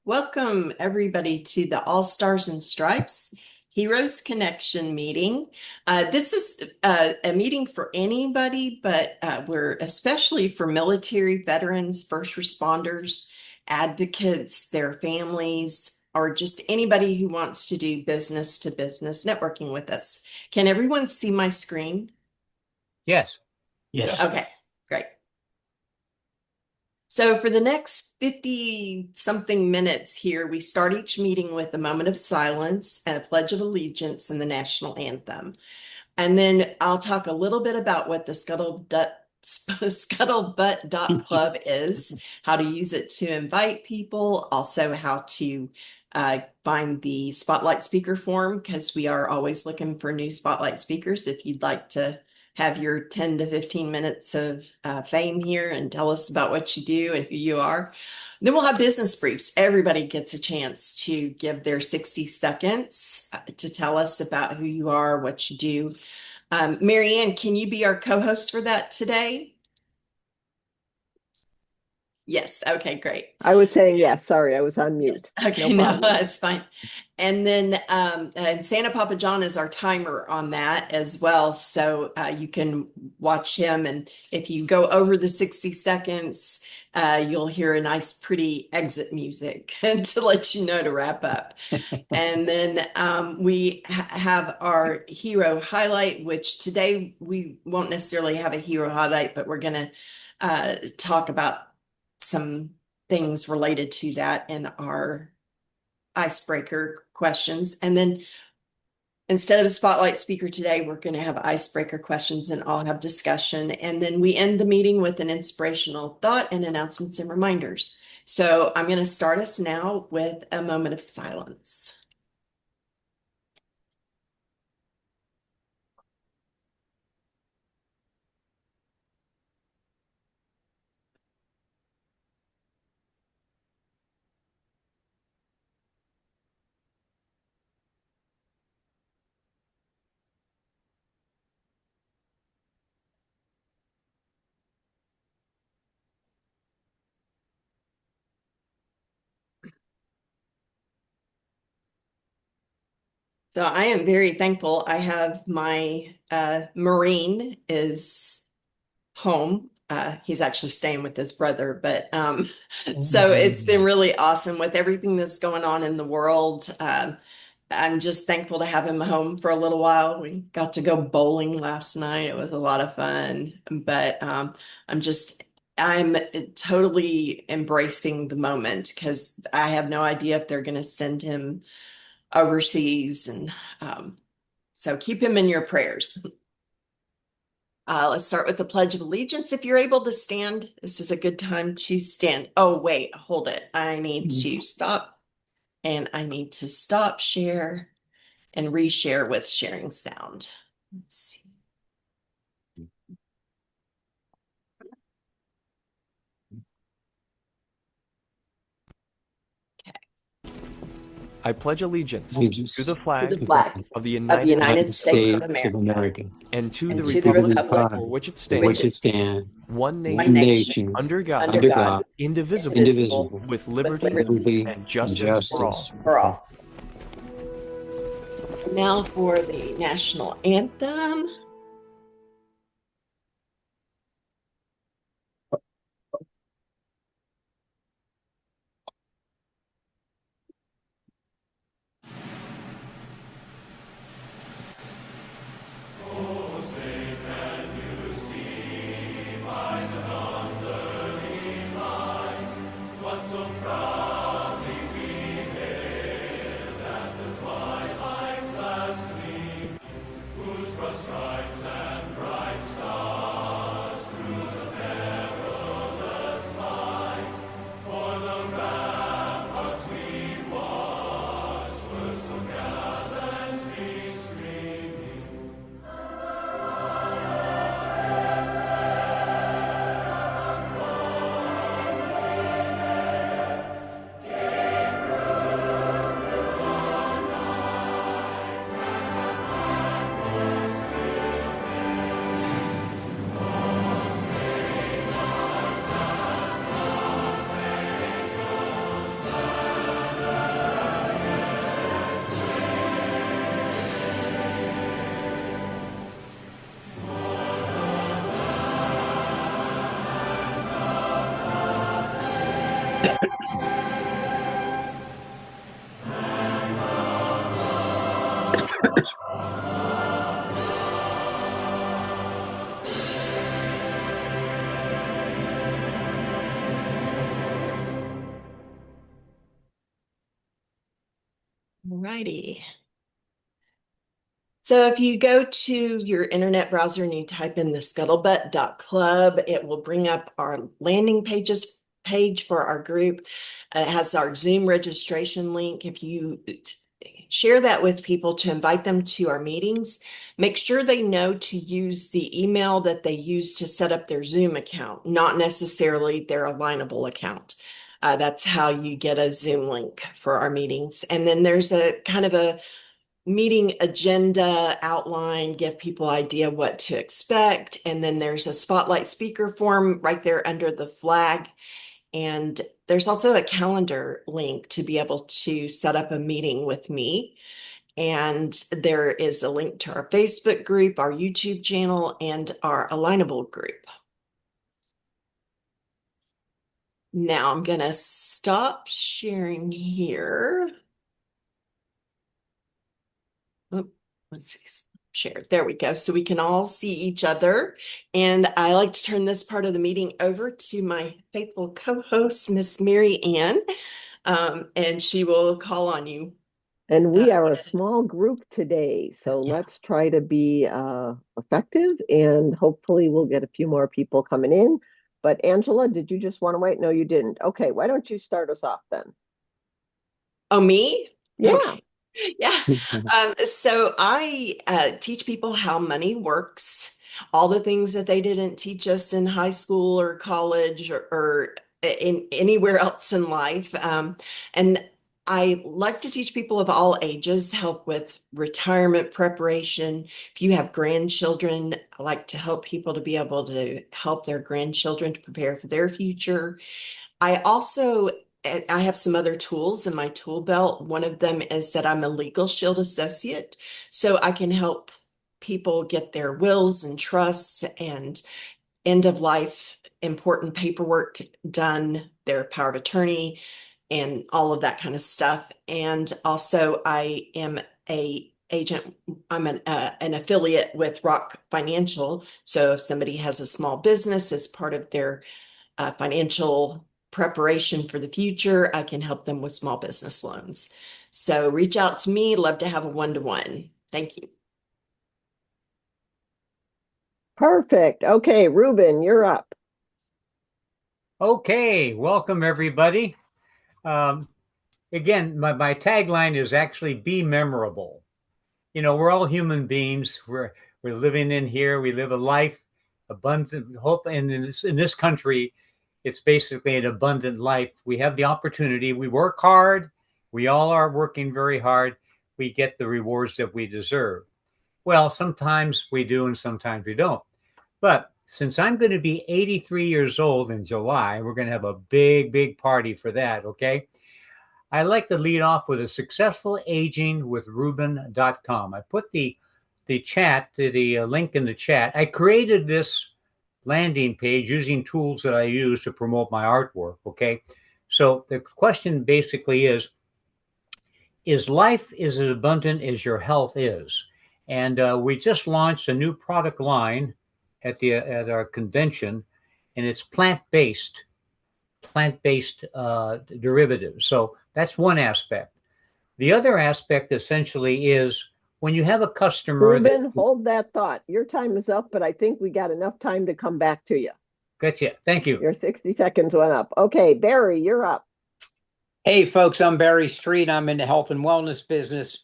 Welcome, everybody, to the All Stars and Stripes Heroes Connection meeting. This is a meeting for anybody, but we're especially for military veterans, first responders, advocates, their families, or just anybody who wants to do business to business networking with us. Can everyone see my screen? Yes. Okay, great. So for the next 50 something minutes here, we start each meeting with a moment of silence and a pledge of allegiance and the national anthem. And then I'll talk a little bit about what the Scuttlebutt Club is, how to use it to invite people, also how to find the Spotlight Speaker form, because we are always looking for new Spotlight speakers. If you'd like to have your 10 to 15 minutes of fame here and tell us about what you do and who you are. Then we'll have business briefs. Everybody gets a chance to give their 60 seconds to tell us about who you are, what you do. Marianne, can you be our co-host for that today? Yes. Okay, great. I was saying yes. Sorry, I was on mute. Yes. Okay, no, that's fine. And then and Santa Papa John is our timer on that as well. So you can watch him. And if you go over the 60 seconds, you'll hear a nice, pretty exit music to let you know to wrap up. And then we have our hero highlight, which today we won't necessarily have a hero highlight, but we're going to talk about some things related to that in our icebreaker questions. And then instead of a spotlight speaker today, we're going to have icebreaker questions and all have discussion. And then we end the meeting with an inspirational thought and announcements and reminders. So I'm going to start us now with a moment of silence. So I am very thankful. I have my Marine is home. He's actually staying with his brother, but so it's been really awesome with everything that's going on in the world. I'm just thankful to have him home for a little while. We got to go bowling last night. It was a lot of fun, but I'm totally embracing the moment because I have no idea if they're going to send him overseas. And so keep him in your prayers. Let's start with the Pledge of Allegiance. If you're able to stand, this is a good time to stand. Oh, wait, hold it. I need to stop, and I need to stop share and reshare with sharing sound. Let's see. I pledge allegiance to the flag of the United States of America and to the the republic for which it stands, one nation, under God, indivisible, with liberty and justice for all. Now for the national anthem. Whose broad stripes Alrighty. So if you go to your internet browser and you type in the scuttlebutt.club, it will bring up our landing page for our group. It has our Zoom registration link. If you share that with people to invite them to our meetings, make sure they know to use the email that they use to set up their Zoom account, not necessarily their Alignable account. That's how you get a Zoom link for our meetings. And then there's a kind of a meeting agenda outline, give people idea what to expect. And then there's a spotlight speaker form right there under the flag. And there's also a calendar link to be able to set up a meeting with me. And there is a link to our Facebook group, our YouTube channel, and our Alignable group. Now I'm going to stop sharing here. Oh, let's see. Share. There we go. So we can all see each other. And I like to turn this part of the meeting over to my faithful co-host, Miss Mary Ann, and she will call on you. And we are a small group today, so let's try to be effective, and hopefully we'll get a few more people coming in. But Angela, did you just want to wait? No, you didn't. Okay, why don't you start us off then? Oh, me? Yeah. Okay. Yeah. So I teach people how money works, all the things that they didn't teach us in high school or college or in anywhere else in life. And I like to teach people of all ages, help with retirement preparation. If you have grandchildren, I like to help people to be able to help their grandchildren to prepare for their future. I have some other tools in my tool belt. One of them is that I'm a Legal Shield associate, so I can help people get their wills and trusts and end of life important paperwork done, their power of attorney, and all of that kind of stuff. And also, I am a agent. I'm an affiliate with Rock Financial. So if somebody has a small business as part of their financial preparation for the future, I can help them with small business loans. So reach out to me. Love to have a one-to-one. Thank you. Perfect. Okay, Ruben, you're up. Okay, welcome everybody. Again, my tagline is actually be memorable. You know, we're all human beings. We're living in here. We live a life abundant hope, and in this country, it's basically an abundant life. We have the opportunity. We work hard. We all are working very hard. We get the rewards that we deserve. Well, sometimes we do, and sometimes we don't. But since I'm going to be 83 years old in July, we're going to have a big party for that. Okay. I like to lead off with a successful aging with Ruben.com. I put the link in the chat. I created this landing page using tools that I use to promote my artwork. Okay. So the question basically is life as abundant as your health is? And we just launched a new product line at our convention, and it's plant-based derivatives. So that's one aspect. The other aspect essentially is when you have a customer. Ruben, hold that thought. Your time is up, but I think we got enough time to come back to you. Gotcha. Thank you. Your 60 seconds went up. Okay, Barry, you're up. Hey folks, I'm Barry Street. I'm in the health and wellness business.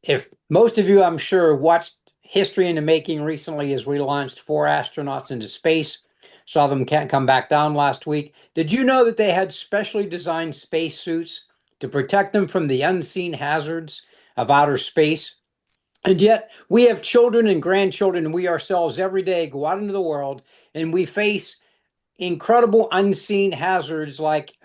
If most of you, I'm sure, watched History in the Making recently as we launched 4 astronauts into space, saw them can't come back down last week. Did you know that they had specially designed space suits to protect them from the unseen hazards of outer space? And yet we have children and grandchildren, and we ourselves every day go out into the world and we face incredible unseen hazards like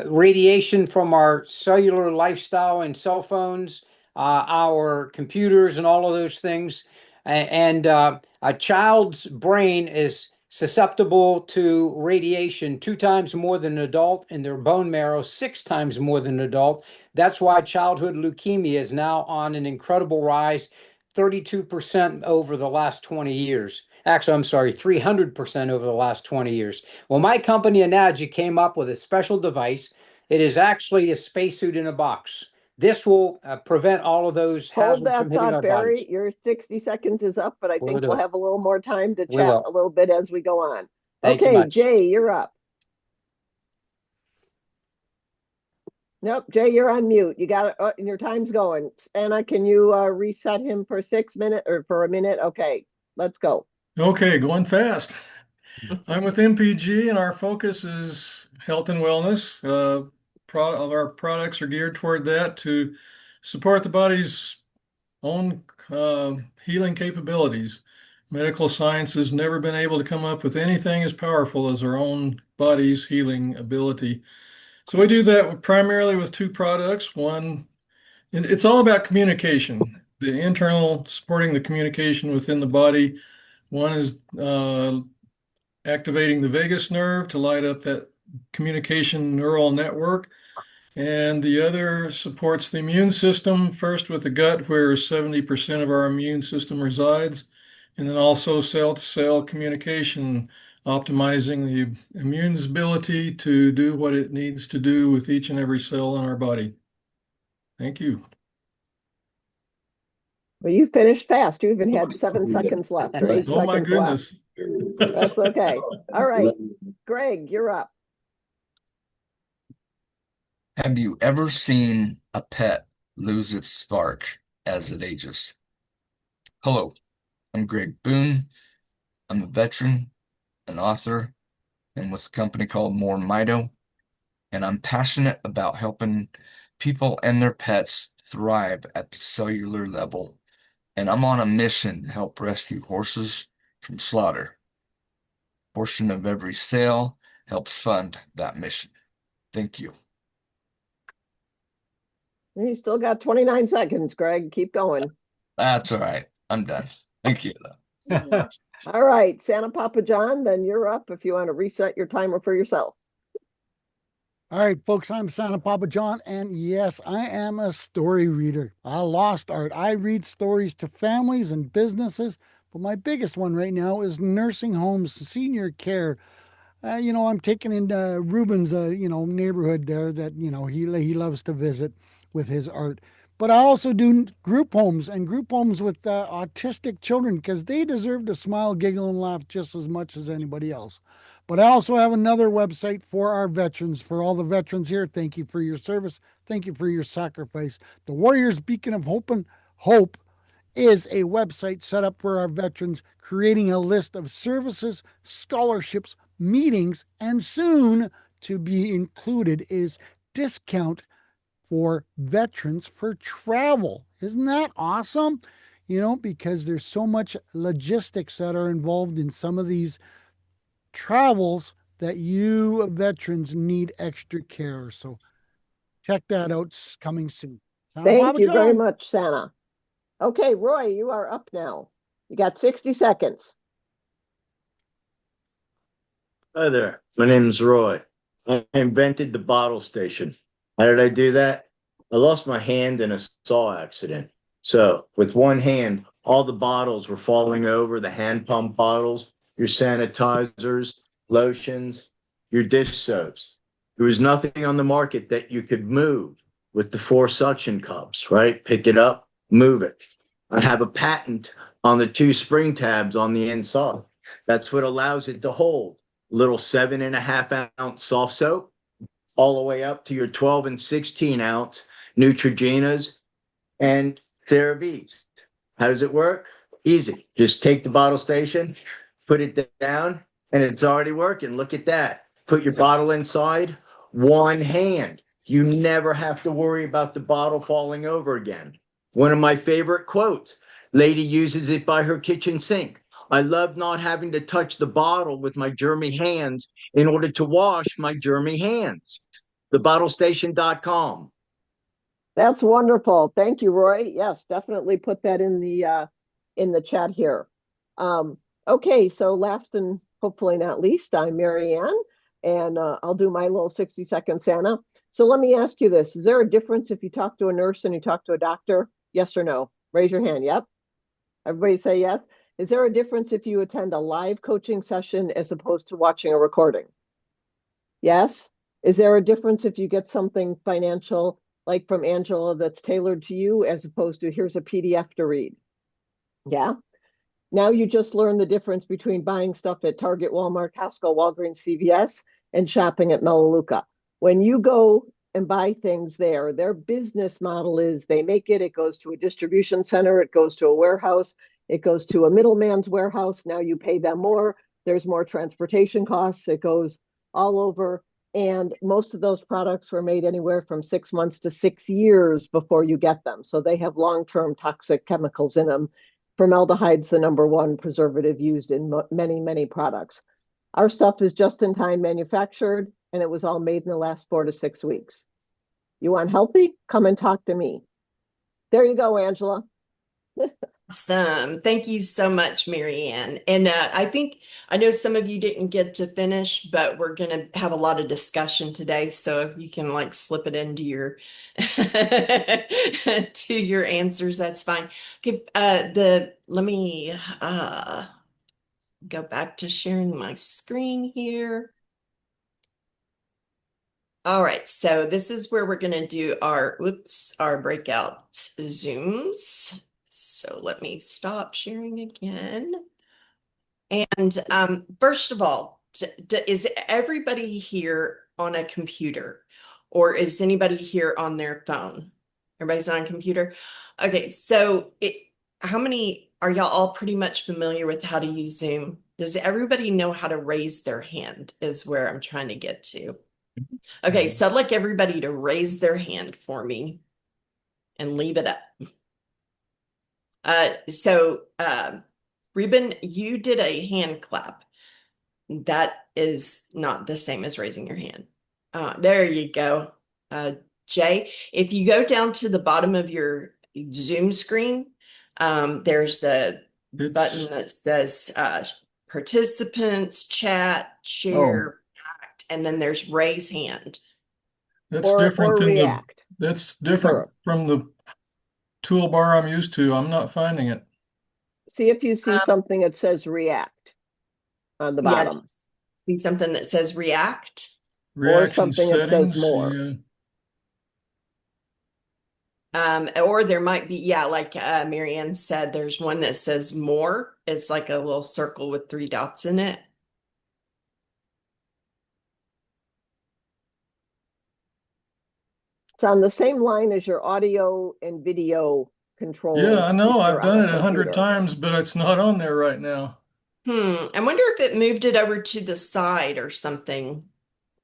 radiation from our cellular lifestyle and cell phones, our computers, and all of those things. And a child's brain is susceptible to radiation 2 times more than an adult, and their bone marrow 6 times more than an adult. That's why childhood leukemia is now on an incredible rise, 32% over the last 20 years. Actually, I'm sorry, 300% over the last 20 years. Well, my company, Enagic, came up with a special device. It is actually a spacesuit in a box. This will prevent all of those Hold hazards that from hitting thought, our Barry. bodies. Your 60 seconds is up, but I We'll think do we'll it. have a little more time to We chat will. a little bit as we go on. Thank you Okay, much. Jay, you're up. Nope, Jay, you're on mute. You got it, and your time's going. Anna, can you reset him for 6 minutes or for a minute? Okay, let's go. Okay, going fast. I'm with MPG, and our focus is health and wellness. Our products are geared toward that to support the body's own healing capabilities. Medical science has never been able to come up with anything as powerful as our own body's healing ability. So we do that primarily with 2 products. One, it's all about communication, the internal supporting the communication within the body. One is activating the vagus nerve to light up that communication neural network. And the other supports the immune system, first with the gut, where 70% of our immune system resides, and then also cell-to-cell communication, optimizing the immune's ability to do what it needs to do with each and every cell in our body. Thank you. Well, you finished fast. You even had 7 seconds left or 8 Oh my seconds left. goodness. That's okay. All right, Greg, you're up. Have you ever seen a pet lose its spark as it ages? Hello, I'm Greg Boone. I'm a veteran, an author, and with a company called More Mito, and I'm passionate about helping people and their pets thrive at the cellular level. And I'm on a mission to help rescue horses from slaughter. A portion of every sale helps fund that mission. Thank you. You still got 29 seconds, Greg. Keep going. That's all right. I'm done. Thank you. All right, Santa Papa John, then you're up if you want to reset your timer for yourself. All right, folks, I'm Santa Papa John, and yes, I am a story reader. I lost art. I read stories to families and businesses, but my biggest one right now is nursing homes, senior care. I'm taking in Ruben's, neighborhood there that, he loves to visit with his art. But I also do group homes with autistic children because they deserve to smile, giggle, and laugh just as much as anybody else. But I also have another website for our veterans, for all the veterans here. Thank you for your service. Thank you for your sacrifice. The Warriors Beacon of Hope is a website set up for our veterans, creating a list of services, scholarships, meetings, and soon to be included is discount for veterans for travel. Isn't that awesome? Because there's so much logistics that are involved in some of these travels that you veterans need extra care. So check that out. It's coming soon. Thank you very much, Santa. Okay, Roy, you are up now. You got 60 seconds. Hi there. My name is Roy. I invented the bottle station. How did I do that? I lost my hand in a saw accident. So with one hand, all the bottles were falling over, the hand pump bottles, your sanitizers, lotions, your dish soaps. There was nothing on the market that you could move with the 4 suction cups, right? Pick it up, move it. I have a patent on the 2 spring tabs on the inside. That's what allows it to hold little 7.5 ounce soft soap all the way up to your 12 and 16 ounce Neutrogenas and CeraVes. How does it work? Easy. Just take the bottle station, put it down, and it's already working. Look at that. Put your bottle inside, one hand. You never have to worry about the bottle falling over again. One of my favorite quotes, lady uses it by her kitchen sink. I love not having to touch the bottle with my germy hands in order to wash my germy hands. Thebottlestation.com. That's wonderful. Thank you, Roy. Yes, definitely put that in the chat here. Okay, so last and hopefully not least, I'm Mary Ann, and I'll do my little 60-second Santa. So let me ask you this. Is there a difference if you talk to a nurse and you talk to a doctor? Yes or no? Raise your hand. Yep. Everybody say yes. Is there a difference if you attend a live coaching session as opposed to watching a recording? Yes. Is there a difference if you get something financial like from Angela that's tailored to you as opposed to here's a PDF to read? Yeah. Now you just learned the difference between buying stuff at Target, Walmart, Costco, Walgreens, CVS, and shopping at Melaleuca. When you go and buy things there, their business model is they make it, it goes to a distribution center, it goes to a warehouse, it goes to a middleman's warehouse. Now you pay them more. There's more transportation costs. It goes all over. And most of those products were made anywhere from 6 months to 6 years before you get them. So they have long-term toxic chemicals in them. Formaldehyde's the #1 preservative used in many, many products. Our stuff is just-in-time manufactured, and it was all made in the last 4 to 6 weeks. You want healthy? Come and talk to me. There you go, Angela. Awesome. Thank you so much, Mary Ann. And I know some of you didn't get to finish, but we're going to have a lot of discussion today. So if you can like slip it into your to your answers, that's fine. Okay, let me go back to sharing my screen here. All right, so this is where we're going to do our breakout Zooms. So let me stop sharing again. And first of all, is everybody here on a computer, or is anybody here on their phone? Everybody's on a computer? Okay, so how many are y'all all pretty much familiar with how to use Zoom? Does everybody know how to raise their hand is where I'm trying to get to. Okay, so I'd like everybody to raise their hand for me and leave it up. Reuben, you did a hand clap. That is not the same as raising your hand. There you go. Jay, if you go down to the bottom of your Zoom screen, there's a button that says participants, chat, share, act, and then there's raise hand. That's different than react. That's different from the toolbar I'm used to. I'm not finding it. See if you see something that says react on the bottom. See something that says react? Reaction or something settings, that says more. Yeah. Or there might be, like Mary Ann said, there's one that says more. It's like a little circle with 3 dots in it. It's on the same line as your audio and video controls. Yeah, I know. if I've you're done on it a 100 computer. times, but it's not on there right now. I wonder if it moved it over to the side or something.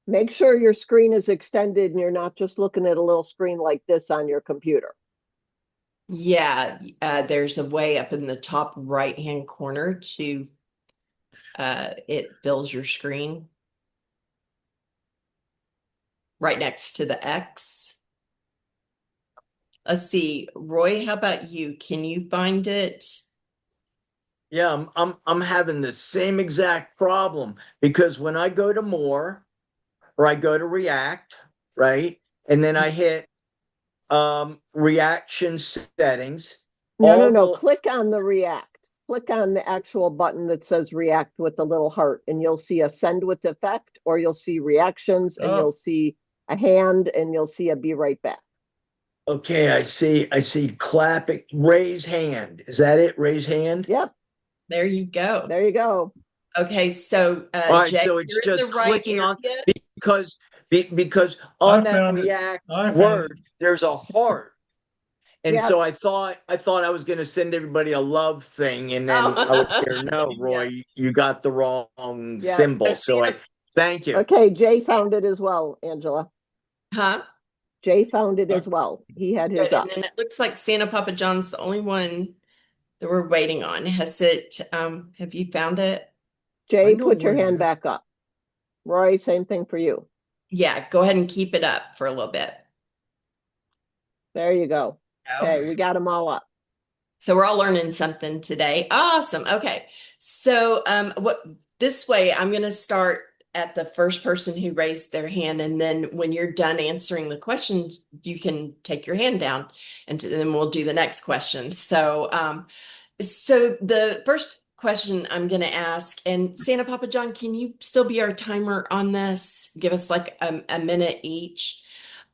Make sure your screen is extended and you're not just looking at a little screen like this on your computer. Yeah, there's a way up in the top right-hand corner to it fills your screen. Right next to the X. Let's see, Roy, how about you? Can you find it? Yeah, I'm having the same exact problem because when I go to more or I go to react, right? And then I hit reaction settings. No. Click on the react. Click on the actual button that says react with the little heart, and you'll see a send with effect, or you'll see reactions, and you'll see a hand, and you'll see a be right back. Okay, I see clap it, raise hand. Is that it? Raise hand? Yep. There you go. There you go. Okay, so All right, Jay, so it's you're in just the right clicking on area. because on I that found it. react I found word, it. there's a heart. And Yep. so I thought I was going to send everybody a love thing, and then I would hear, no, Roy, you got the wrong Yeah. symbol. So thank you. Okay, Jay found it as well, Angela. Huh? Jay found it as well. He had his Good. up. And then it looks like Santa Papa John's the only one that we're waiting on. Has it, have you found it? Jay, put your hand back up. Roy, same thing for you. Yeah, go ahead and keep it up for a little bit. There you go. Okay, we got them all up. So we're all learning something today. Awesome. Okay. So this way, I'm going to start at the first person who raised their hand. And then when you're done answering the questions, you can take your hand down and then we'll do the next question. So, so the first question I'm going to ask, and Santa Papa John, can you still be our timer on this? Give us like a minute each.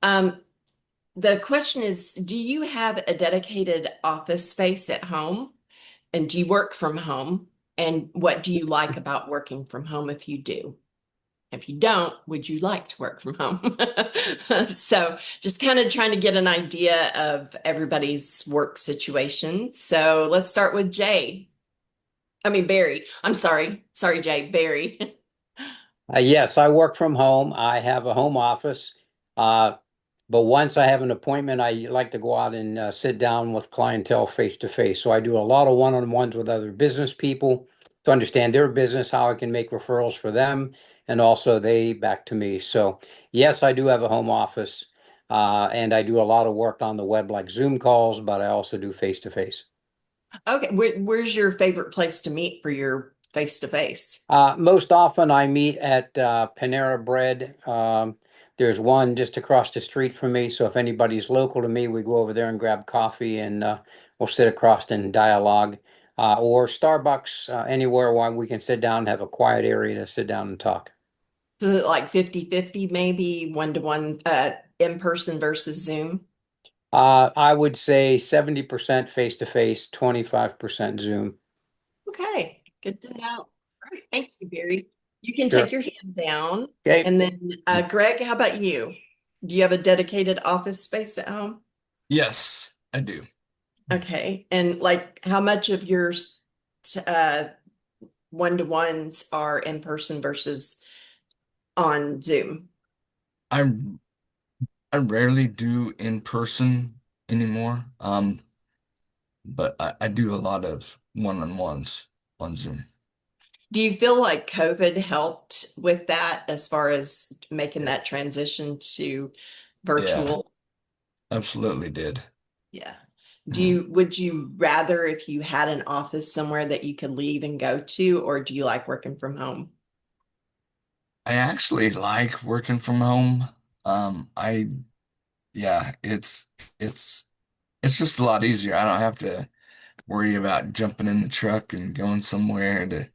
The question is, do you have a dedicated office space at home? And do you work from home? And what do you like about working from home if you do? If you don't, would you like to work from home? So just kind of trying to get an idea of everybody's work situation. So let's start with Jay. I mean, Barry. I'm sorry. Sorry, Jay. Barry. Yes, I work from home. I have a home office. But once I have an appointment, I like to go out and sit down with clientele face to face. So I do a lot of one-on-ones with other business people to understand their business, how I can make referrals for them, and also they back to me. So yes, I do have a home office, and I do a lot of work on the web like Zoom calls, but I also do face to face. Okay. Where's your favorite place to meet for your face to face? Most often I meet at Panera Bread. There's one just across the street from me. So if anybody's local to me, we go over there and grab coffee and we'll sit across and dialogue. Or Starbucks, anywhere where we can sit down and have a quiet area to sit down and talk. Is it like 50-50, maybe one-to-one in person versus Zoom? I would say 70% face to face, 25% Zoom. Okay, good to know. All right, thank you, Barry. You can Sure. take your hand down. Okay. And then Greg, how about you? Do you have a dedicated office space at home? Yes, I do. Okay, and like how much of your one-to-ones are in person versus on Zoom? I I rarely do in person anymore. But I do a lot of one-on-ones on Zoom. Do you feel like COVID helped with that as far as making that transition to virtual? Absolutely did. Yeah. Mhm. Would you rather if you had an office somewhere that you could leave and go to, or do you like working from home? I actually like working from home. I yeah, it's it's just a lot easier. I don't have to worry about jumping in the truck and going somewhere to,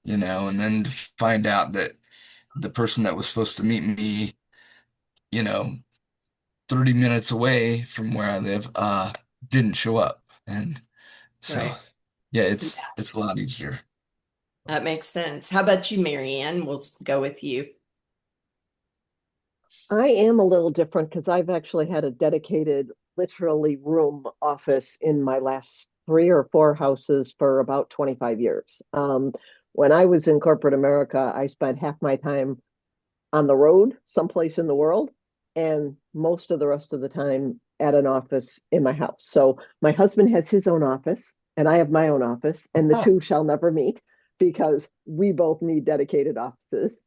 and then to find out that the person that was supposed to meet me, you know, 30 minutes away from where I live, didn't show up. And so, Right. yeah, it's a lot easier. That makes sense. How about you, Marianne? We'll go with you. I am a little different because I've actually had a dedicated, literally room office in my last 3 or 4 houses for about 25 years. When I was in corporate America, I spent half my time on the road, someplace in the world, and most of the rest of the time at an office in my house. So my husband has his own office, and I have my own office, and the two shall never meet because we both need dedicated offices.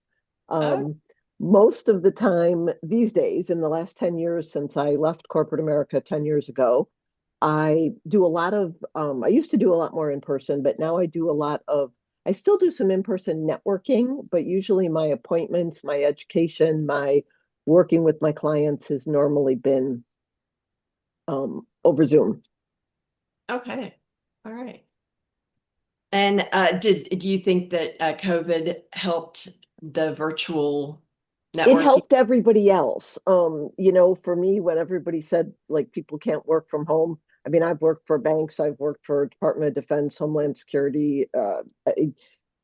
Most of the time these days, in the last 10 years since I left corporate America 10 years ago, I do a lot of, I used to do a lot more in person, but now I do a lot of, I still do some in-person networking, but usually my appointments, my education, my working with my clients has normally been over Zoom. Okay. All right. And do you think that COVID helped the virtual It networking? helped everybody else. For me, when everybody said like people can't work from home, I mean, I've worked for banks, I've worked for Department of Defense, Homeland Security.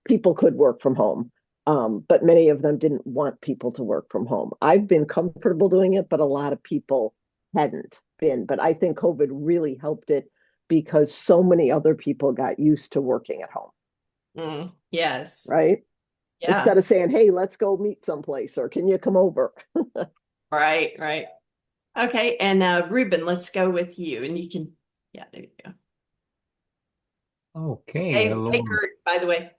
People could work from home, but many of them didn't want people to work from home. I've been comfortable doing it, but a lot of people hadn't been. But I think COVID really helped it because so many other people got used to working at home. Yes. Right? Yeah. Instead of saying, hey, let's go meet someplace, or can you come over? Right, right. Okay, and Ruben, let's go with you. And you can, yeah, there you go. Okay. Hey, Hello. hey, Kurt, by the way.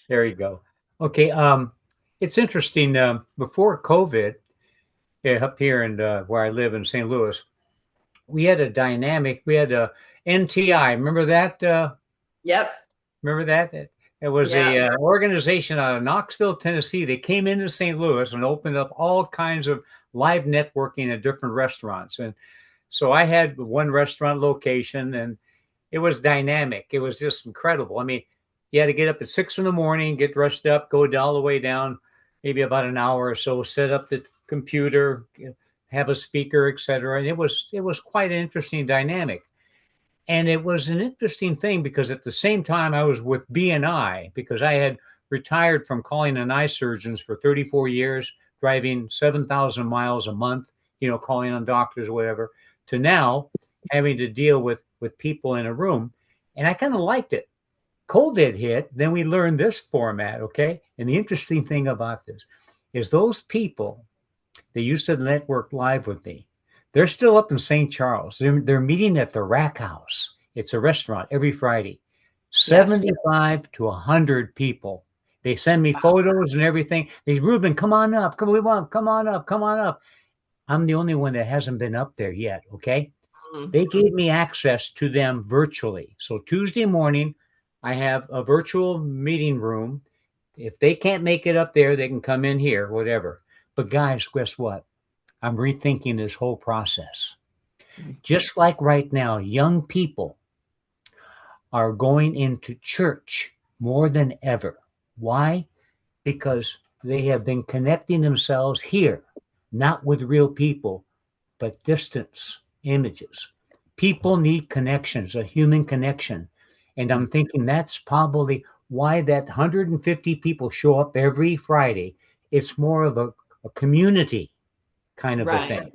There you go. Okay. It's interesting. Before COVID, up here in where I live in St. Louis, we had a dynamic. We had a NTI. Remember that? Yep. Remember that? It was Yeah. a organization out of Knoxville, Tennessee. They came into St. Louis and opened up all kinds of live networking at different restaurants. And so I had one restaurant location, and it was dynamic. It was just incredible. I mean, you had to get up at 6 in the morning, get dressed up, go all the way down, maybe about an hour or so, set up the computer, have a speaker, etc. And it was quite an interesting dynamic. And it was an interesting thing because at the same time I was with BNI because I had retired from calling on eye surgeons for 34 years, driving 7,000 miles a month, calling on doctors or whatever, to now having to deal with people in a room. And I kind of liked it. COVID hit, then we learned this format, okay? And the interesting thing about this is those people that used to network live with me, they're still up in St. Charles. They're meeting at the Rack House. It's a restaurant every Friday. 75 to 100 people. They send me photos and everything. They, Ruben, come on up. Come on up. I'm the only one that hasn't been up there yet, okay? They gave me access to them virtually. So Tuesday morning, I have a virtual meeting room. If they can't make it up there, they can come in here, whatever. But guys, guess what? I'm rethinking this whole process. Just like right now, young people are going into church more than ever. Why? Because they have been connecting themselves here, not with real people, but distance images. People need connections, a human connection. And I'm thinking that's probably why that 150 people show up every Friday. It's more of a community kind of a thing.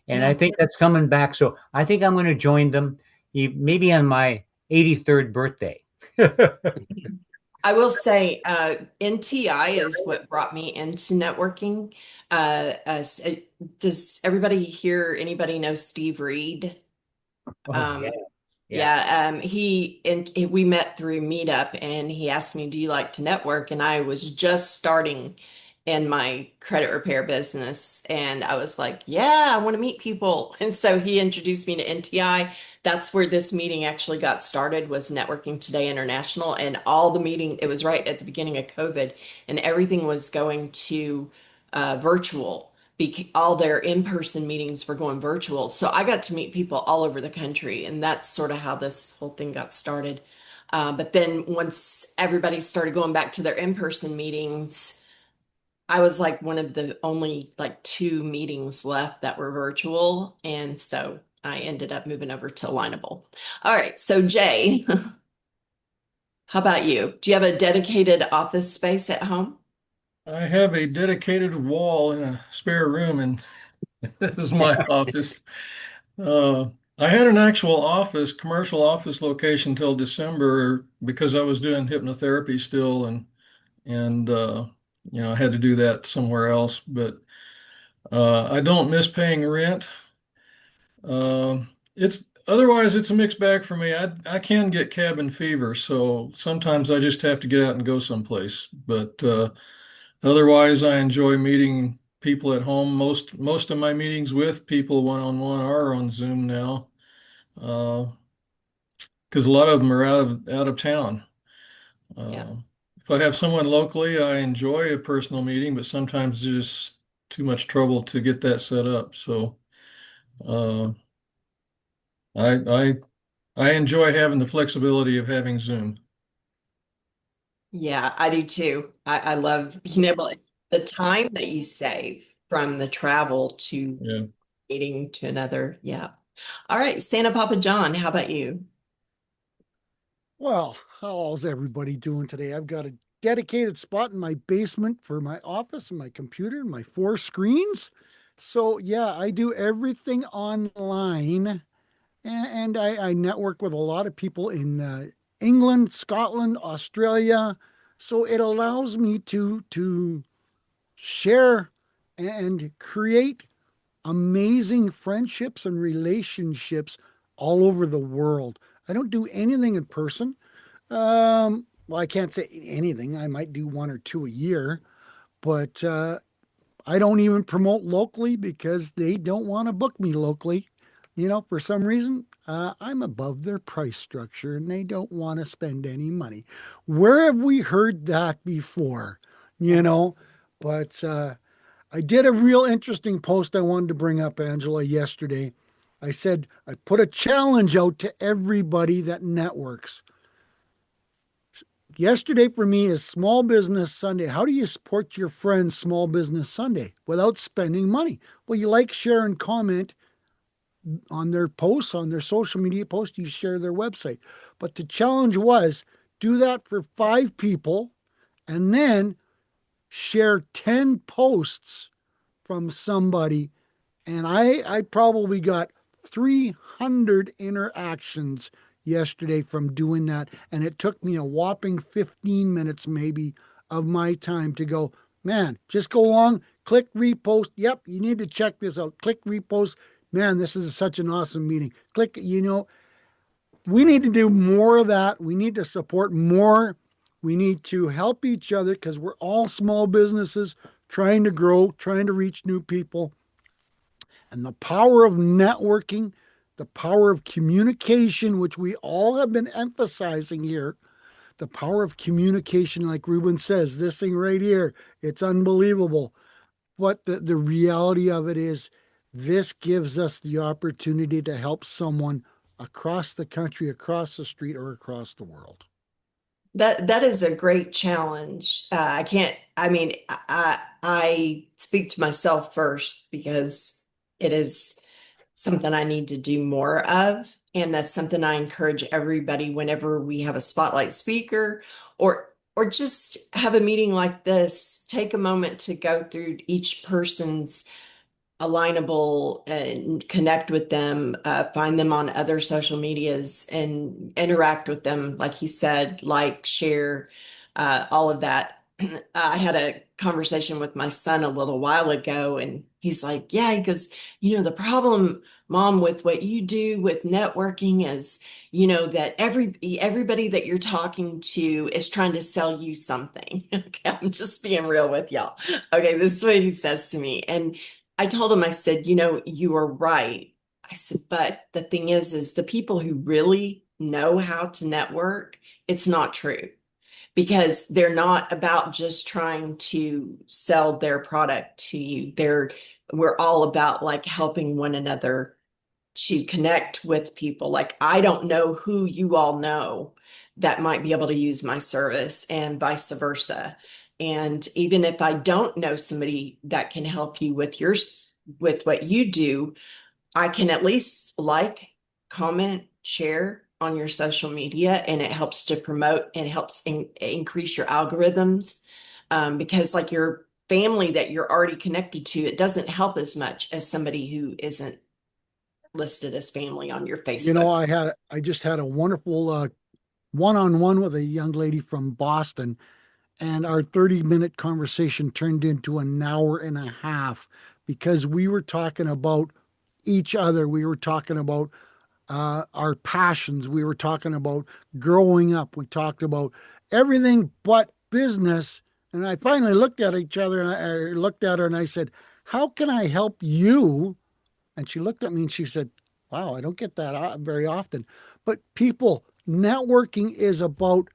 And I think that's coming back. So I think I'm going to join them maybe on my 83rd birthday. I will say NTI is what brought me into networking. Does anybody know Steve Reed? We met through Meetup, and he asked me, do you like to network? And I was just starting in my credit repair business, and I was like, yeah, I want to meet people. And so he introduced me to NTI. That's where this meeting actually got started, was Networking Today International. And it was right at the beginning of COVID, and everything was going to virtual. All their in-person meetings were going virtual. So I got to meet people all over the country, and that's sort of how this whole thing got started. But then once everybody started going back to their in-person meetings, I was like one of the only 2 meetings left that were virtual. And so I ended up moving over to Alignable. All right. So Jay, how about you? Do you have a dedicated office space at home? I have a dedicated wall in a spare room, and this is my office. I had an actual commercial office location till December because I was doing hypnotherapy still, and I had to do that somewhere else. But I don't miss paying rent. It's a mixed bag for me. I can get cabin fever, so sometimes I just have to get out and go someplace. But otherwise, I enjoy meeting people at home. Most of my meetings with people one-on-one are on Zoom now, because a lot of them are out of town. If I have someone locally, I enjoy a personal meeting, but sometimes it's just too much trouble to get that set up. So I enjoy having the flexibility of having Zoom. Yeah, I do too. I love being able, the time that you save from the travel to meeting to another. Yeah. All right, Santa Papa John, how about you? Well, how's everybody doing today? I've got a dedicated spot in my basement for my office and my computer and my 4 screens. So yeah, I do everything online, and I network with a lot of people in England, Scotland, Australia. So it allows me to share and create amazing friendships and relationships all over the world. I don't do anything in person. Well, I can't say anything. I might do 1 or 2 a year, but I don't even promote locally because they don't want to book me locally. you know, for some reason, I'm above their price structure and they don't want to spend any money. Where have we heard that before? You know, but I did a real interesting post I wanted to bring up, Angela, yesterday. I said, I put a challenge out to everybody that networks. Yesterday for me is Small Business Sunday. How do you support your friends' Small Business Sunday without spending money? Well, you like, share, and comment on their posts, on their social media posts, you share their website. But the challenge was do that for 5 people and then share 10 posts from somebody. And I probably got 300 interactions yesterday from doing that. And it took me a whopping 15 minutes maybe of my time to go, man, just go along, click repost. Yep, you need to check this out. Click repost. Man, this is such an awesome meeting. Click, you know, we need to do more of that. We need to support more. We need to help each other because we're all small businesses trying to grow, trying to reach new people. And the power of networking, the power of communication, which we all have been emphasizing here, the power of communication, like Ruben says, this thing right here, it's unbelievable. But the reality of it is, this gives us the opportunity to help someone across the country, across the street, or across the world. That is a great challenge. I speak to myself first because it is something I need to do more of. And that's something I encourage everybody whenever we have a spotlight speaker or just have a meeting like this, take a moment to go through each person's alignable and connect with them, find them on other social medias and interact with them. Like he said, like, share, all of that. I had a conversation with my son a little while ago and he's like, yeah, he goes, you know, the problem, Mom, with what you do with networking is, you know, that everybody that you're talking to is trying to sell you something. Okay, I'm just being real with y'all. Okay, this is what he says to me. And I told him, I said, you know, you are right. I said, but the thing is the people who really know how to network, it's not true because they're not about just trying to sell their product to you. We're all about like helping one another to connect with people. Like, I don't know who you all know that might be able to use my service and vice versa. And even if I don't know somebody that can help you with with what you do, I can at least like, comment, share on your social media, and it helps to promote and helps increase your algorithms. Because like your family that you're already connected to, it doesn't help as much as somebody who isn't listed as family on your Facebook. You know, I just had a wonderful one-on-one with a young lady from Boston, and our 30-minute conversation turned into an hour and a half because we were talking about each other. We were talking about our passions. We were talking about growing up. We talked about everything but business. And I finally looked at each other and I looked at her and I said, how can I help you? And she looked at me and she said, wow, I don't get that very often. But people, networking is about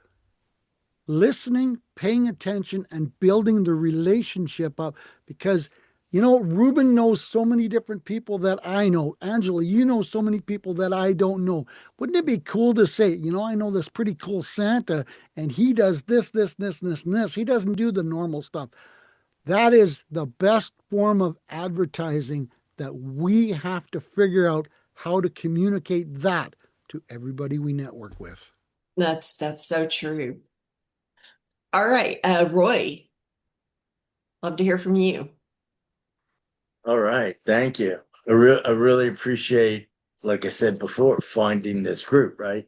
listening, paying attention, and building the relationship up because, you know, Ruben knows so many different people that I know. Angela, you know so many people that I don't know. Wouldn't it be cool to say, you know, I know this pretty cool Santa and he does this, this, this, this, and this. He doesn't do the normal stuff. That is the best form of advertising that we have to figure out how to communicate that to everybody we network with. That's so true. All right, Roy, love to hear from you. All right, thank you. I really appreciate, like I said before, finding this group, right?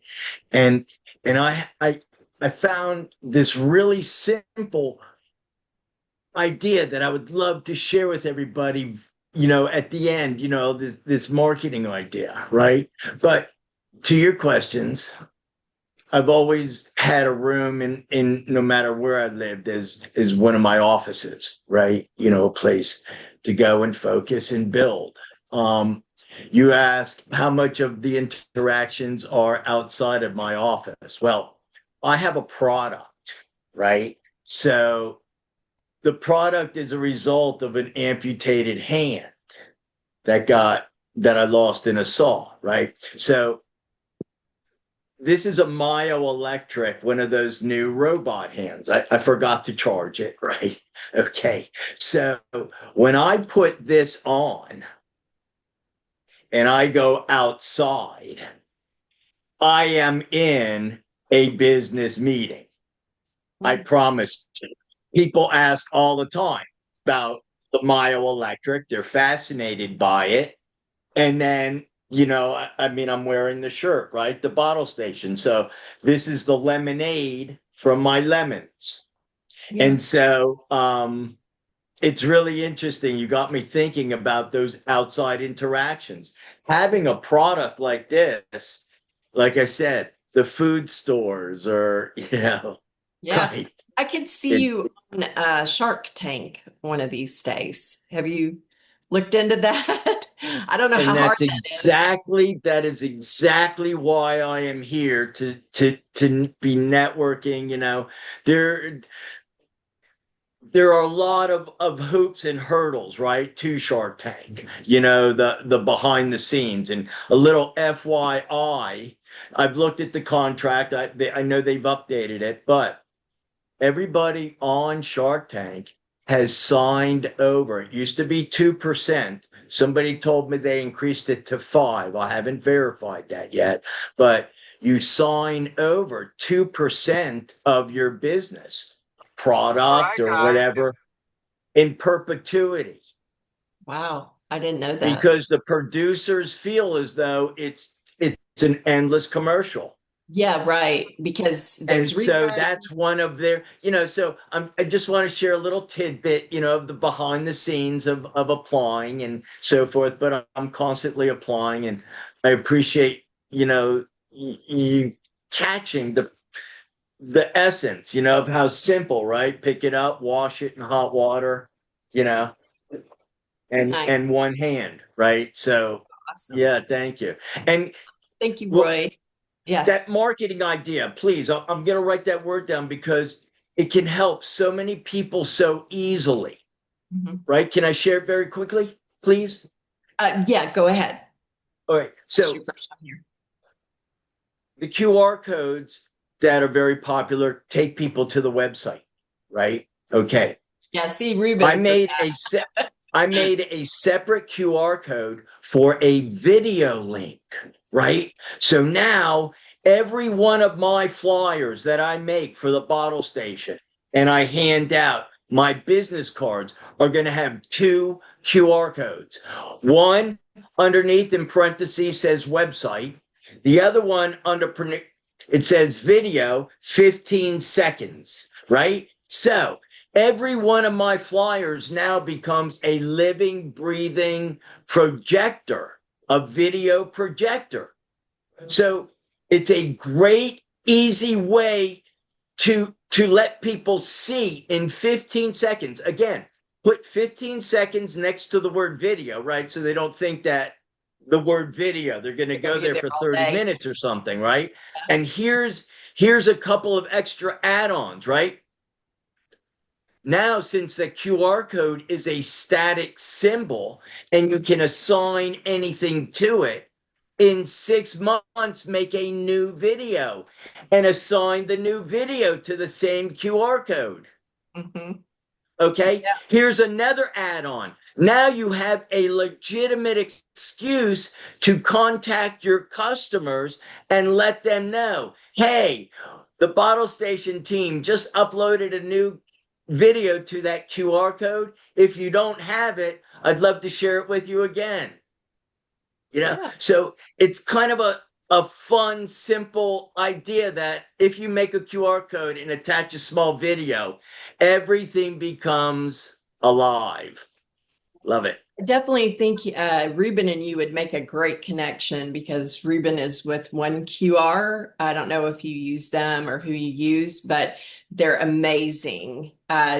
And I found this really simple idea that I would love to share with everybody, you know, at the end, you know, this marketing idea, right? But to your questions, I've always had a room in no matter where I lived is one of my offices, right? You know, a place to go and focus and build. You ask how much of the interactions are outside of my office. Well, I have a product, right? So the product is a result of an amputated hand that I lost in a saw, right? So this is a Myoelectric, one of those new robot hands. I forgot to charge it, right? Okay. So when I put this on and I go outside, I am in a business meeting. I promise you. People ask all the time about the Myoelectric. They're fascinated by it. And then, I mean, I'm wearing the shirt, right? The bottle station. So this is the lemonade from my lemons. Yeah. And so it's really interesting. You got me thinking about those outside interactions. Having a product like this, like I said, the food stores or, Yeah. right. I could see you on Shark Tank one of these days. Have you looked into that? I don't know And how hard that is exactly why I am here to be networking. There are a lot of hoops and hurdles, right, to Shark Tank, the behind the scenes. And a little FYI, I've looked at the contract. I know they've updated it, but everybody on Shark Tank has signed over. It used to be 2%. Somebody told me they increased it to 5%. I haven't verified that yet, but you sign over 2% of your business product or whatever in perpetuity. Wow, I didn't know that. Because the producers feel as though it's an endless commercial. Yeah, right. Because there's so that's one of their, so I just want to share a little tidbit, of the behind the scenes of applying and so forth, but I'm constantly applying and I appreciate, you catching the essence, of how simple, right? Pick it up, wash it in hot water, and Nice. one hand, right? So Awesome. yeah, thank you. And thank you, Roy. Yeah. that marketing idea, please, I'm going to write that word down because it can help so many people so easily, right? Can I share it very quickly, please? Yeah, go ahead. All right. So the QR codes that are very popular take people to the website, right? Okay. Yeah, see, Ruben. I made a separate QR code for a video link, right? So now every one of my flyers that I make for the bottle station and I hand out, my business cards are going to have 2 QR codes. One underneath in parentheses says website. The other one it says video, 15 seconds, right? So every one of my flyers now becomes a living, breathing projector, a video projector. So it's a great, easy way to let people see in 15 seconds. Again, put 15 seconds next to the word video, right? So they don't think that the word video, they're going to go there for 30 minutes or something, right? Yeah. And here's a couple of extra add-ons, right? Now, since the QR code is a static symbol and you can assign anything to it, in 6 months, make a new video and assign the new video to the same QR code. Okay, yeah. Here's another add-on. Now you have a legitimate excuse to contact your customers and let them know, hey, the bottle station team just uploaded a new video to that QR code. If you don't have it, I'd love to share it with you again. Yeah. So it's kind of a fun, simple idea that if you make a QR code and attach a small video, everything becomes alive. Love it. I definitely think Ruben and you would make a great connection because Ruben is with One QR. I don't know if you use them or who you use, but they're amazing.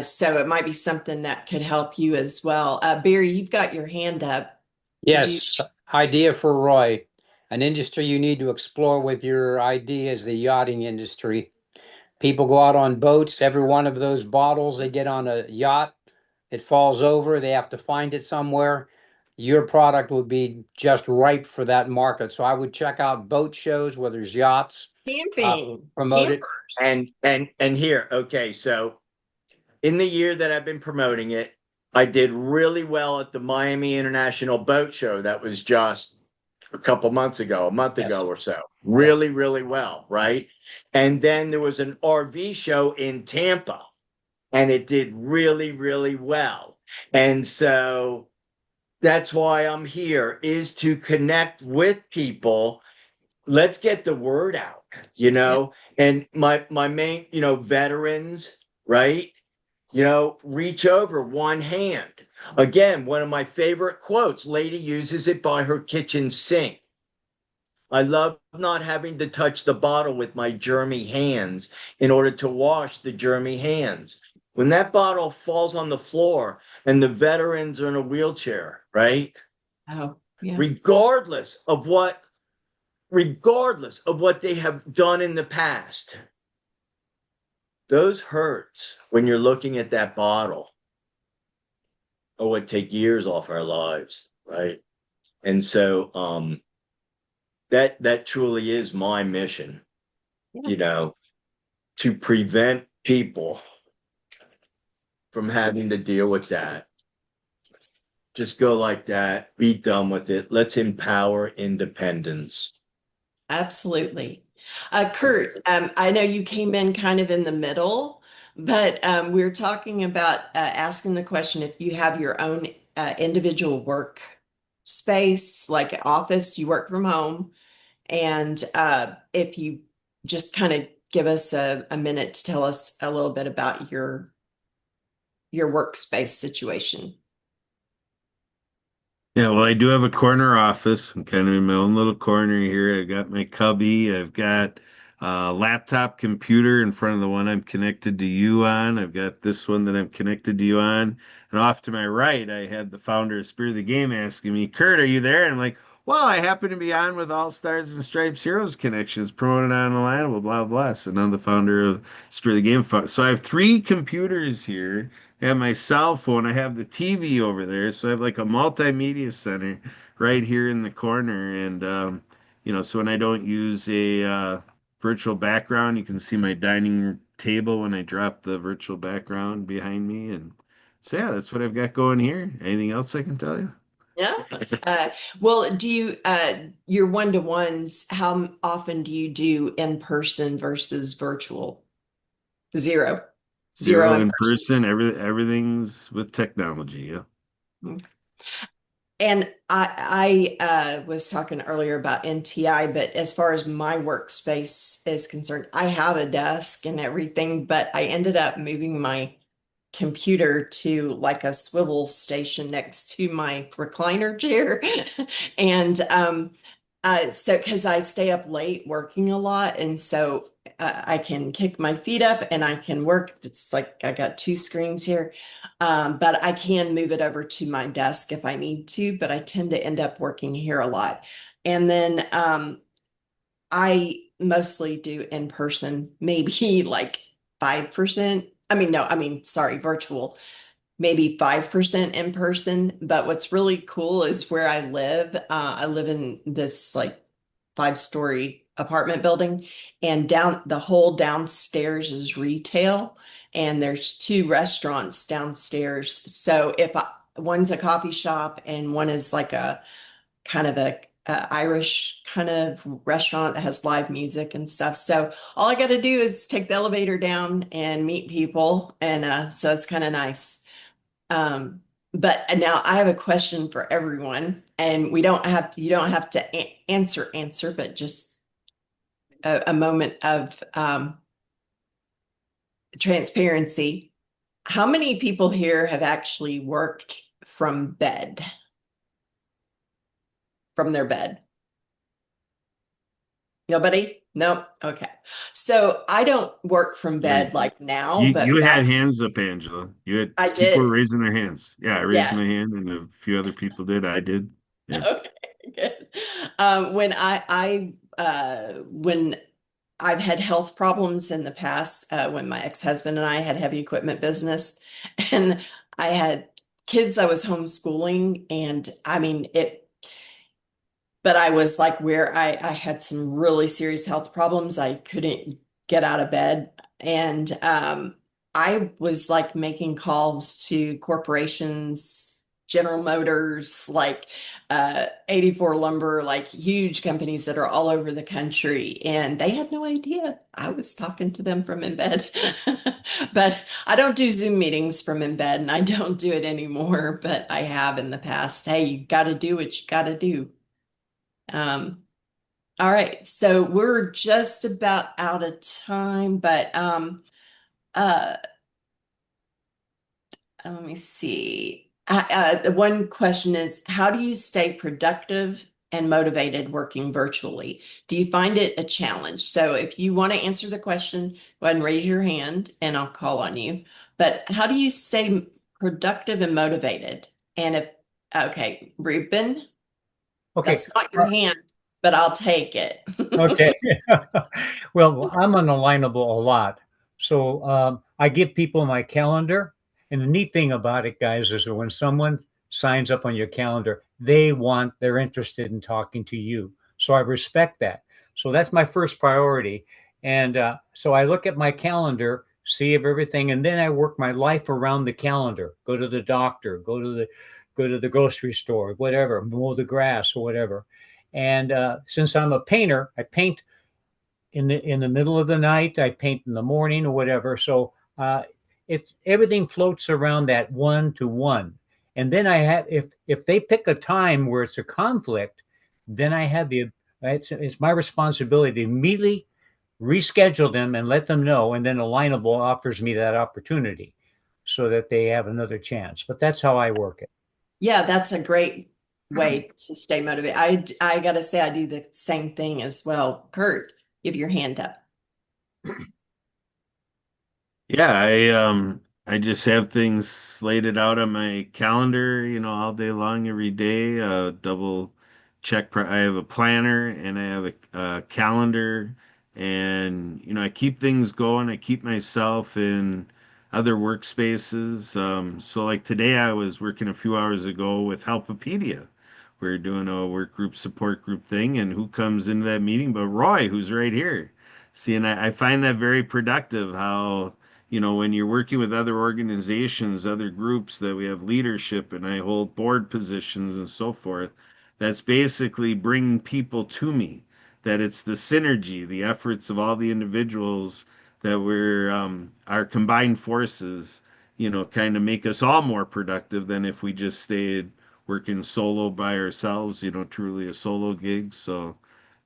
So it might be something that could help you as well. Barry, you've got your hand up. Yes, idea for Roy. An industry you need to explore with your idea is the yachting industry. People go out on boats, every one of those bottles, they get on a yacht, it falls over, they have to find it somewhere. Your product would be just ripe for that market. So I would check out boat shows where there's yachts, Camping, promote it. campers. And here, okay, so in the year that I've been promoting it, I did really well at the Miami International Boat Show that was just a couple months ago, a month ago or so. Really, really well, right? And then there was an RV show in Tampa, and it did really, really well. And so that's why I'm here, is to connect with people. Let's get the word out, you know, and my main, you know, veterans, right? You know, reach over one hand. Again, one of my favorite quotes, lady uses it by her kitchen sink. I love not having to touch the bottle with my germy hands in order to wash the germy hands. When that bottle falls on the floor and the veterans are in a wheelchair, right? Oh, yeah. Regardless of what they have done in the past, those hurts when you're looking at that bottle would take years off our lives, right? And so that truly is my mission, you know, to prevent people from having to deal with that. Just go like that, be done with it. Let's empower independence. Absolutely. Kurt, I know you came in kind of in the middle, but we're talking about asking the question, if you have your own individual work space, like office, you work from home, and if you just kind of give us a minute to tell us a little bit about your workspace situation. Yeah, well, I do have a corner office. I'm kind of in my own little corner here. I've got my cubby. I've got a laptop computer in front of the one I'm connected to you on. I've got this one that I'm connected to you on. And off to my right, I had the founder of Spirit of the Game asking me, Kurt, are you there? And I'm like, well, I happen to be on with All Stars and Stripes Heroes Connections, promoted on Alignable, blah, blah, blah. So I'm the founder of Spirit of the Game. So I have 3 computers here. I have my cell phone. I have the TV over there. So I have like a multimedia center right here in the corner. And, you know, so when I don't use a virtual background, you can see my dining table when I drop the virtual background behind me. And so, yeah, that's what I've got going here. Anything else I can tell you? Yeah. Well, do you, your one-to-ones, how often do you do in person versus virtual? Zero. Zero in person. Everything's with technology. Yeah. And I was talking earlier about NTI, but as far as my workspace is concerned, I have a desk and everything, but I ended up moving my computer to like a swivel station next to my recliner chair. And so because I stay up late working a lot, and so I can kick my feet up and I can work. It's like I got 2 screens here, but I can move it over to my desk if I need to, but I tend to end up working here a lot. And then I mostly do in person, maybe like 5%. Sorry, virtual, maybe 5% in person. But what's really cool is where I live. I live in this like 5-story apartment building, and the whole downstairs is retail, and there's 2 restaurants downstairs. So one's a coffee shop and one is like a kind of a Irish kind of restaurant that has live music and stuff. So all I got to do is take the elevator down and meet people. And so it's kind of nice. But now I have a question for everyone, and you don't have to answer, but just a moment of transparency. How many people here have actually worked from bed? From their bed? Nobody? Nope. Okay. So I don't work from bed like now, but you had hands up, Angela. I people did. were raising their hands. Yeah, I raised Yes. my hand, and a few other people did. I did. Yeah. Okay. Good. When I've had health problems in the past, when my ex-husband and I had heavy equipment business, and I had kids I was homeschooling, and I mean it, but I was like where I had some really serious health problems. I couldn't get out of bed. And I was like making calls to corporations, General Motors, like 84 Lumber, like huge companies that are all over the country. And they had no idea I was talking to them from in bed. But I don't do Zoom meetings from in bed, and I don't do it anymore, but I have in the past. Hey, you got to do what you got to do. All right, so we're just about out of time, but uh, let me see. The one question is, how do you stay productive and motivated working virtually? Do you find it a challenge? So if you want to answer the question, go ahead and raise your hand and I'll call on you. But how do you stay productive and motivated? And if, okay, Ruben, Okay. that's not your hand, but I'll take it. Okay. Well, I'm unalignable a lot. So I give people my calendar. And the neat thing about it, guys, is that when someone signs up on your calendar, they're interested in talking to you. So I respect that. So that's my first priority. And so I look at my calendar, see if everything, and then I work my life around the calendar. Go to the doctor, go to the grocery store, whatever, mow the grass or whatever. And since I'm a painter, I paint in the middle of the night. I paint in the morning or whatever. So it's everything floats around that 1 to 1. And then I have if they pick a time where it's a conflict, then I have it's my responsibility to immediately reschedule them and let them know. And then Alignable offers me that opportunity so that they have another chance. But that's how I work it. Yeah, that's a great way to stay motivated. I gotta say I do the same thing as well. Kurt, give your hand up. Yeah, I just have things slated out on my calendar, all day long, every day. Double check. I have a planner and I have a calendar, and I keep things going. I keep myself in other workspaces. So like today, I was working a few hours ago with Helpopedia. We're doing a work group support group thing, and who comes into that meeting but Roy, who's right here. See, and I find that very productive. How when you're working with other organizations, other groups that we have leadership and I hold board positions and so forth, that's basically bringing people to me. That it's the synergy, the efforts of all the individuals that our combined forces, kind of make us all more productive than if we just stayed working solo by ourselves, truly a solo gig. So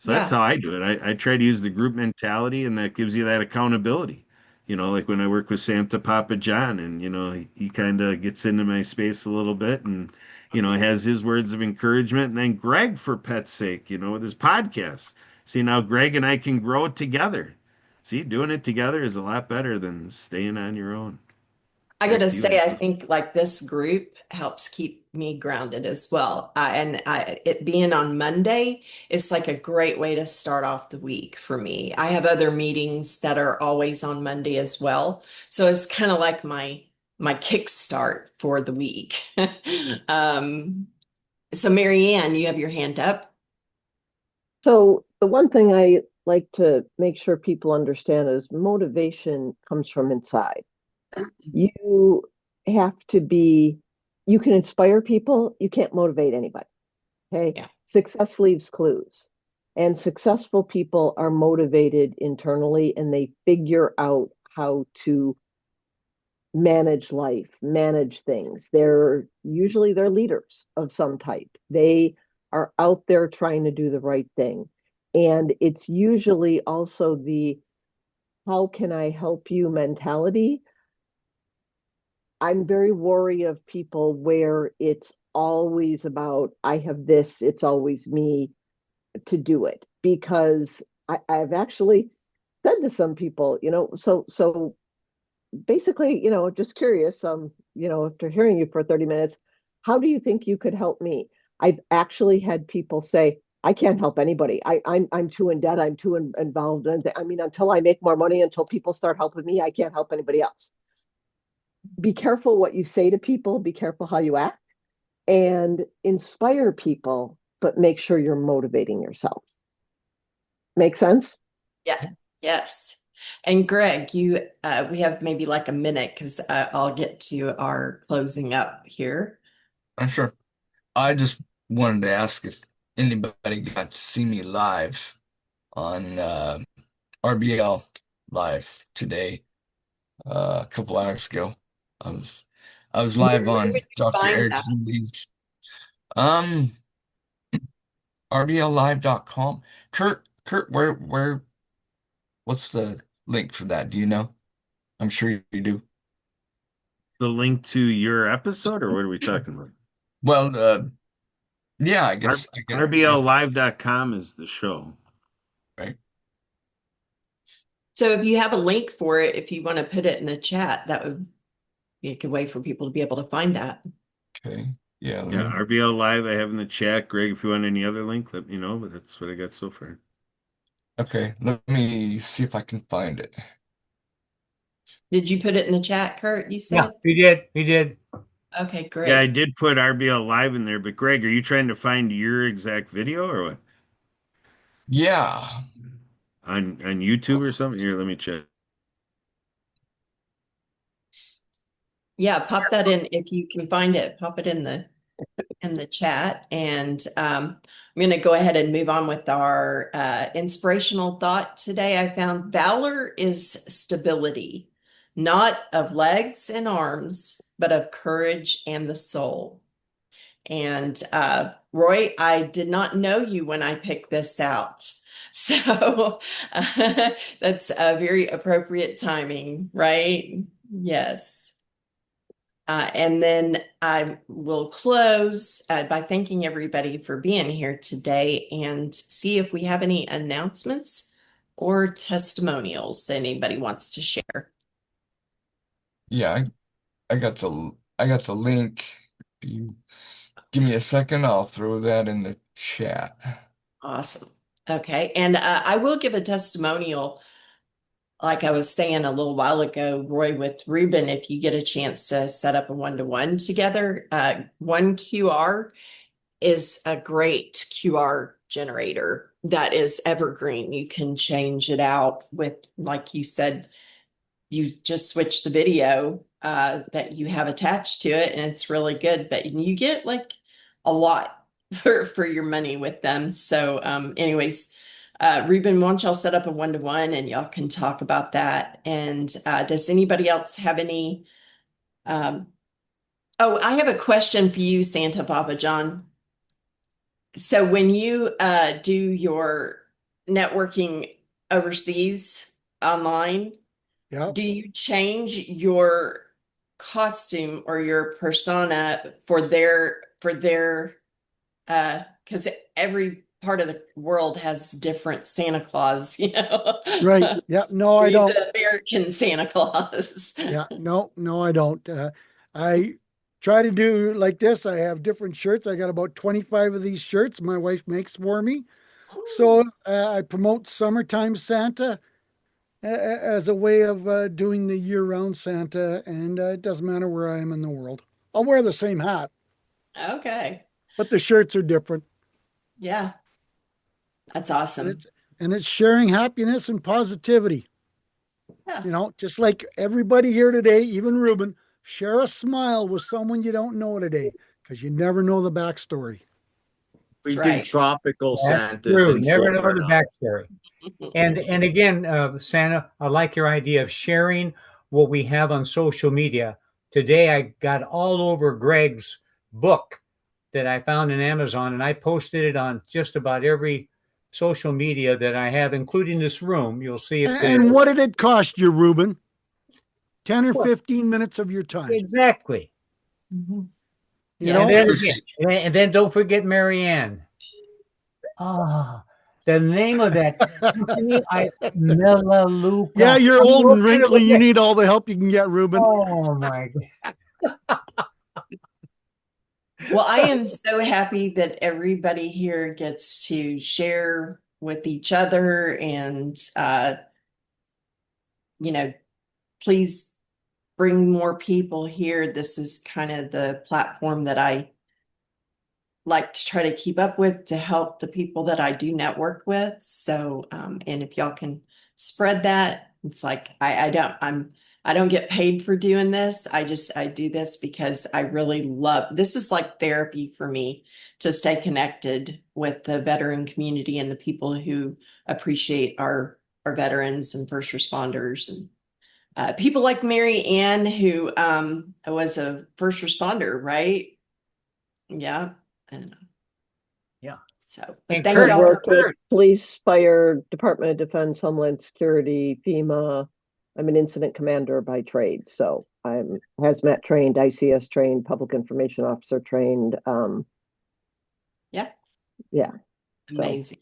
that's Yeah. how I do it. I try to use the group mentality, and that gives you that accountability. Like when I work with Santa Papa John, and he kind of gets into my space a little bit, and has his words of encouragement, and then Greg, for pet's sake, with his podcast. See, now Greg and I can grow together. See, doing it together is a lot better than staying on your own. I Back gotta to you, say, I Angela. think like this group helps keep me grounded as well. It being on Monday is like a great way to start off the week for me. I have other meetings that are always on Monday as well, so it's kind of like my kickstart for the week. Um, so Mary Ann, you have your hand up. So the one thing I like to make sure people understand is motivation comes from inside. You have to you can inspire people, you can't motivate anybody. Okay. Yeah. Success leaves clues. And successful people are motivated internally and they figure out how to manage life, manage things. They're leaders of some type. They are out there trying to do the right thing. And it's usually also the how can I help you mentality. I'm very wary of people where it's always about, I have this, it's always me to do it. Because I've actually said to some people, so basically, just curious, after hearing you for 30 minutes, how do you think you could help me? I've actually had people say, I can't help anybody. I'm too in debt. I'm too involved. I mean, until I make more money, until people start helping me, I can't help anybody else. Be careful what you say to people. Be careful how you act, and inspire people, but make sure you're motivating yourself. Make sense? Yeah. Yes. And Greg, we have maybe like a minute because I'll get to our closing up here. I'm sure. I just wanted to ask if anybody got to see me live on RBL Live today. A couple hours ago. I was live on Dr. Eric Zimbalist's RBLlive.com. Kurt, what's the link for that? Do you know? I'm sure you do. The link to your episode, or what are we talking about? Well, yeah, I guess RBLlive.com is the show. Right. So if you have a link for it, if you want to put it in the chat, that would be a good way for people to be able to find that. Okay. Yeah. Yeah, RBL Live I have in the chat. Greg, if you want any other link, let me know, but that's what I got so far. Okay, let me see if I can find it. Did you put it in the chat, Kurt? You said? Yeah, we did. We did. Okay, great. Yeah, I did put RBL Live in there, but Greg, are you trying to find your exact video or what? Yeah. On YouTube or something? Here, let me check. Yeah, pop that in if you can find it. Pop it in the chat, and I'm going to go ahead and move on with our inspirational thought today. I found valor is stability, not of legs and arms, but of courage and the soul. And Roy, I did not know you when I picked this out. So that's a very appropriate timing, right? Yes. And then I will close by thanking everybody for being here today and see if we have any announcements or testimonials anybody wants to share. Yeah, I got the link. If you give me a second, I'll throw that in the chat. Awesome. Okay. And I will give a testimonial. Like I was saying a little while ago, Roy, with Ruben, if you get a chance to set up a one-to-one together, OneQR is a great QR generator that is evergreen. You can change it out with, like you said, you just switch the video that you have attached to it, and it's really good. But you get like a lot for your money with them. So anyways, Ruben, why don't y'all set up a one-to-one and y'all can talk about that. And does anybody else have any? Oh, I have a question for you, Santa Papa John. So when you do your networking overseas online, do you change your costume or your persona for their because every part of the world has different Santa Claus, you know? Right. Yeah. No, I don't. The American Santa Claus. Yeah. No, I don't. I try to do like this. I have different shirts. I got about 25 of these shirts my wife makes for me. So I promote summertime Santa as a way of doing the year-round Santa, and it doesn't matter where I am in the world. I'll wear the same hat. Okay. But the shirts are different. Yeah. That's awesome. And it's sharing happiness and positivity. Yeah. You know, just like everybody here today, even Ruben, share a smile with someone you don't know today, because you never know the backstory. We do tropical Santas. True. Never know the backstory. And again, Santa, I like your idea of sharing what we have on social media. Today, I got all over Greg's book that I found in Amazon, and I posted it on just about every social media that I have, including this room. You'll see it. And what did it cost you, Ruben? 10 or 15 minutes of your time. Exactly. Mm-hmm. You know? And then don't forget Marianne. The name of that company, Melaleuca. Yeah, you're old and wrinkly. You need all the help you can get, Ruben. Oh my God. Well, I am so happy that everybody here gets to share with each other and, please bring more people here. This is kind of the platform that I like to try to keep up with to help the people that I do network with. So, and if y'all can spread that, it's like, I don't get paid for doing this. I do this because I really love, this is like therapy for me to stay connected with the veteran community and the people who appreciate our veterans and first responders and people like Mary Ann, who was a first responder, right? Yeah. And Yeah. so, but And thank Kurt, I've y'all. worked with Kurt, police, fire, Department of Defense, Homeland Security, FEMA. I'm an incident commander by trade, so I'm hazmat trained, ICS trained, public information officer trained. Yeah. Yeah. So Amazing.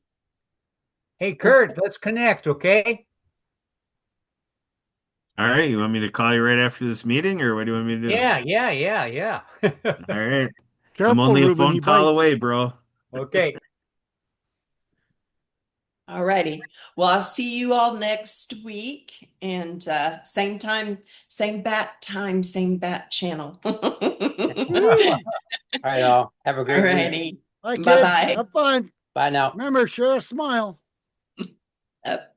hey, Kurt, let's connect, okay? All right, you want me to call you right after this meeting, or what do you want me to do? Yeah. All right. I'm Careful, only a Ruben, phone he call bites. away, bro. Okay. All righty. Well, I'll see you all next week and same time, same bat time, same bat channel. All Whee! All right, all. Have a great week. righty. Bye, kids. Bye-bye. Have fun. Bye now. Remember, share a smile. Up.